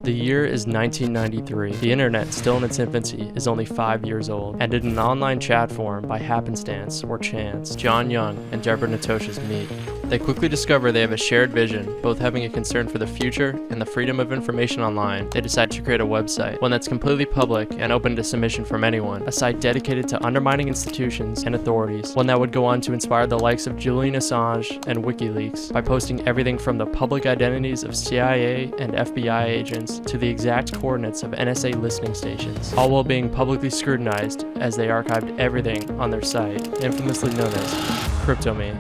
The year is 1993. The internet, still in its infancy, is only 5 years old, and in an online chat forum, by happenstance or chance, John Young and Deborah Natosius meet. They quickly discover they have a shared vision, both having a concern for the future and the freedom of information online. They decide to create a website, one that's completely public and open to submission from anyone, a site dedicated to undermining institutions and authorities, one that would go on to inspire the likes of Julian Assange and WikiLeaks by posting everything from the public identities of CIA and FBI agents to the exact coordinates of NSA listening stations, all while being publicly scrutinized as they archived everything on their site, infamously known as CryptoMe.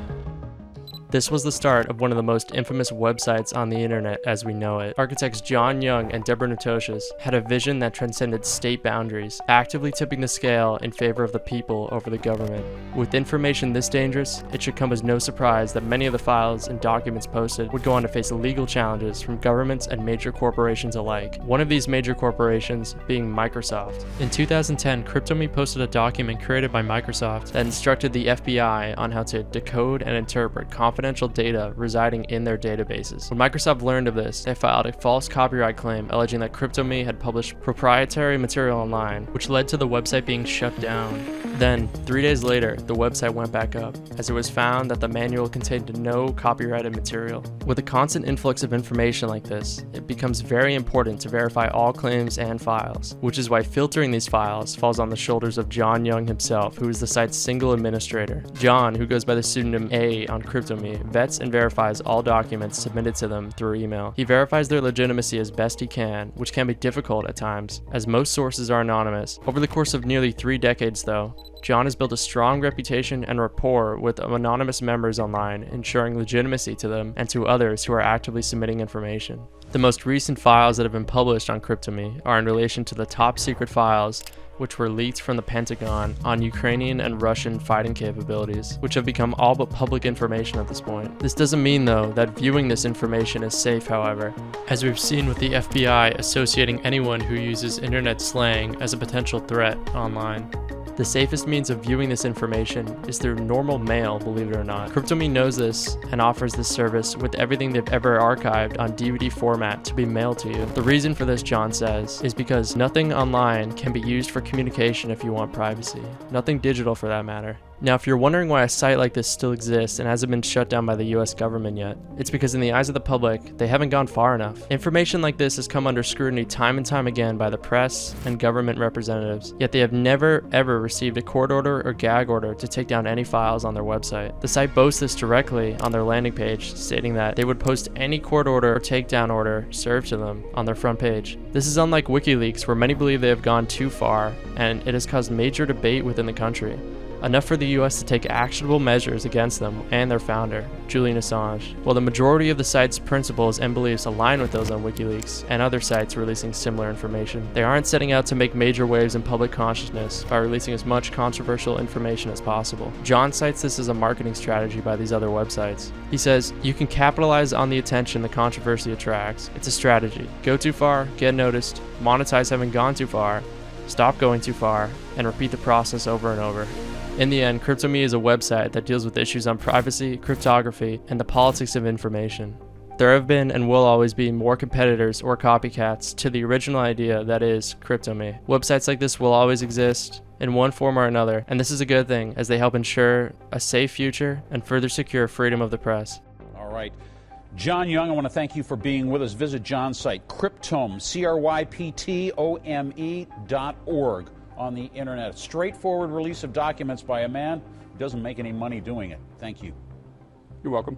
This was the start of one of the most infamous websites on the internet as we know it. Architects John Young and Deborah Natosius had a vision that transcended state boundaries, actively tipping the scale in favor of the people over the government. With information this dangerous, it should come as no surprise that many of the files and documents posted would go on to face legal challenges from governments and major corporations alike. One of these major corporations being Microsoft. In 2010, CryptoMe posted a document created by Microsoft that instructed the FBI on how to decode and interpret confidential data residing in their databases. When Microsoft learned of this, they filed a false copyright claim alleging that CryptoMe had published proprietary material online, which led to the website being shut down. Then, 3 days later, the website went back up, as it was found that the manual contained no copyrighted material. With a constant influx of information like this, it becomes very important to verify all claims and files, which is why filtering these files falls on the shoulders of John Young himself, who is the site's single administrator. John, who goes by the pseudonym A on CryptoMe, vets and verifies all documents submitted to them through email. He verifies their legitimacy as best he can, which can be difficult at times, as most sources are anonymous. Over the course of nearly 3 decades, though, John has built a strong reputation and rapport with anonymous members online, ensuring legitimacy to them and to others who are actively submitting information. The most recent files that have been published on CryptoMe are in relation to the top secret files which were leaked from the Pentagon on Ukrainian and Russian fighting capabilities, which have become all but public information at this point. This doesn't mean, though, that viewing this information is safe, however, as we've seen with the FBI associating anyone who uses internet slang as a potential threat online. The safest means of viewing this information is through normal mail, believe it or not. CryptoMe knows this and offers this service with everything they've ever archived on DVD format to be mailed to you. The reason for this, John says, is because nothing online can be used for communication if you want privacy. Nothing digital for that matter. Now, if you're wondering why a site like this still exists and hasn't been shut down by the US government yet, it's because in the eyes of the public, they haven't gone far enough. Information like this has come under scrutiny time and time again by the press and government representatives, yet they have never ever received a court order or gag order to take down any files on their website. The site boasts this directly on their landing page, stating that they would post any court order or takedown order served to them on their front page. This is unlike WikiLeaks, where many believe they have gone too far, and it has caused major debate within the country. Enough for the US to take actionable measures against them and their founder, Julian Assange. While the majority of the site's principles and beliefs align with those on WikiLeaks and other sites releasing similar information, they aren't setting out to make major waves in public consciousness by releasing as much controversial information as possible. John cites this as a marketing strategy by these other websites. He says, "You can capitalize on the attention the controversy attracts. It's a strategy. Go too far, get noticed, monetize having gone too far, stop going too far, and repeat the process over and over." In the end, CryptoMe is a website that deals with issues on privacy, cryptography, and the politics of information. There have been and will always be more competitors or copycats to the original idea that is CryptoMe. Websites like this will always exist in one form or another, and this is a good thing as they help ensure a safe future and further secure freedom of the press. All right. John Young, I want to thank you for being with us. Visit John's site, Cryptome, CRYPTOME.org. on the internet. A straightforward release of documents by a man who doesn't make any money doing it. Thank you. You're welcome.